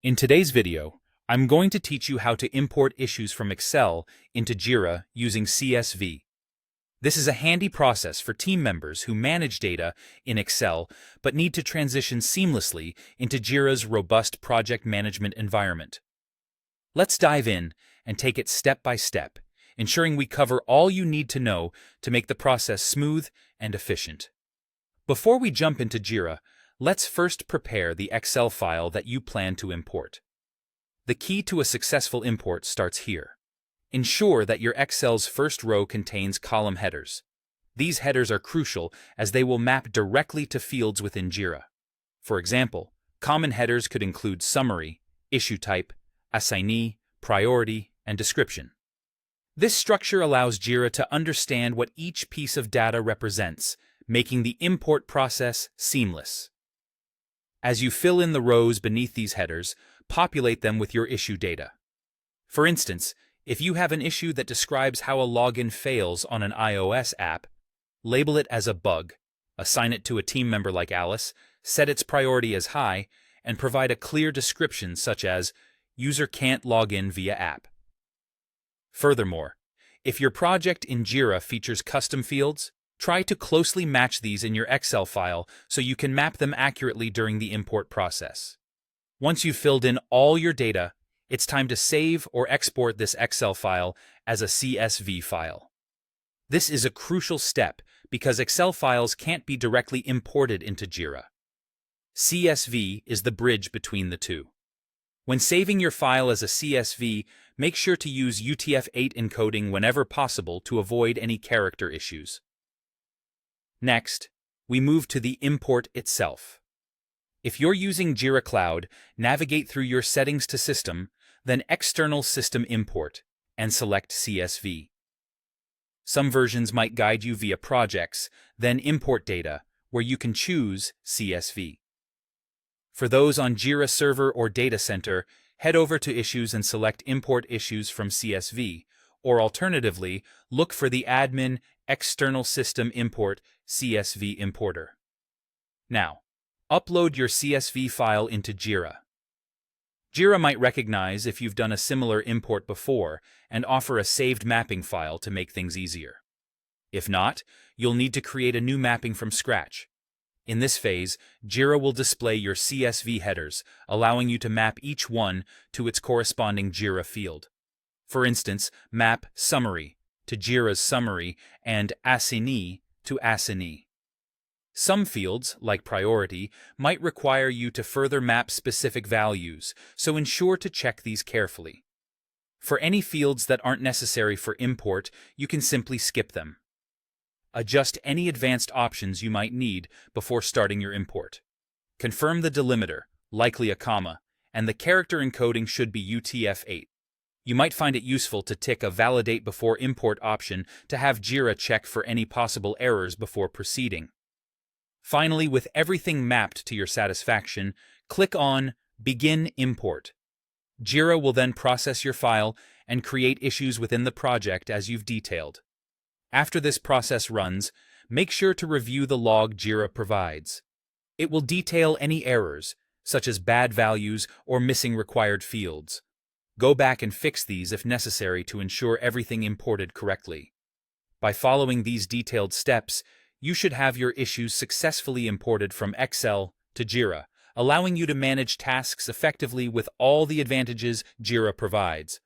In today's video, I'm going to teach you how to import issues from Excel into Jira using CSV. This is a handy process for team members who manage data in Excel but need to transition seamlessly into Jira's robust project management environment. Let's dive in and take it step by step, ensuring we cover all you need to know to make the process smooth and efficient. Before we jump into Jira, let's first prepare the Excel file that you plan to import. The key to a successful import starts here. Ensure that your Excel's first row contains column headers. These headers are crucial as they will map directly to fields within Jira. For example, common headers could include summary, issue type, assignee, priority, and description. This structure allows Jira to understand what each piece of data represents, making the import process seamless. As you fill in the rows beneath these headers, populate them with your issue data. For instance, if you have an issue that describes how a login fails on an iOS app, label it as a bug, assign it to a team member like Alice, set its priority as high, and provide a clear description such as, "User can't log in via app." Furthermore, if your project in Jira features custom fields, try to closely match these in your Excel file so you can map them accurately during the import process. Once you've filled in all your data, it's time to save or export this Excel file as a CSV file. This is a crucial step because Excel files can't be directly imported into Jira. CSV is the bridge between the two. When saving your file as a CSV, make sure to use UTF-8 encoding whenever possible to avoid any character issues. Next, we move to the import itself. If you're using Jira Cloud, navigate through your Settings to System, then External System Import, and select CSV. Some versions might guide you via Projects, then Import Data, where you can choose CSV. For those on Jira Server or Data Center, head over to Issues and select Import Issues from CSV, or alternatively, look for the Admin External System Import CSV Importer. Now, upload your CSV file into Jira. Jira might recognize if you've done a similar import before and offer a saved mapping file to make things easier. If not, you'll need to create a new mapping from scratch. In this phase, Jira will display your CSV headers, allowing you to map each one to its corresponding Jira field. For instance, map Summary to Jira's Summary and Assignee to Assignee. Some fields, like Priority, might require you to further map specific values, so ensure to check these carefully. For any fields that aren't necessary for import, you can simply skip them. Adjust any advanced options you might need before starting your import. Confirm the delimiter, likely a comma, and the character encoding should be UTF-8. You might find it useful to tick a Validate Before Import option to have Jira check for any possible errors before proceeding. Finally, with everything mapped to your satisfaction, click on Begin Import. Jira will then process your file and create issues within the project as you've detailed. After this process runs, make sure to review the log Jira provides. It will detail any errors, such as bad values or missing required fields. Go back and fix these if necessary to ensure everything imported correctly. By following these detailed steps, you should have your issues successfully imported from Excel to Jira, allowing you to manage tasks effectively with all the advantages Jira provides.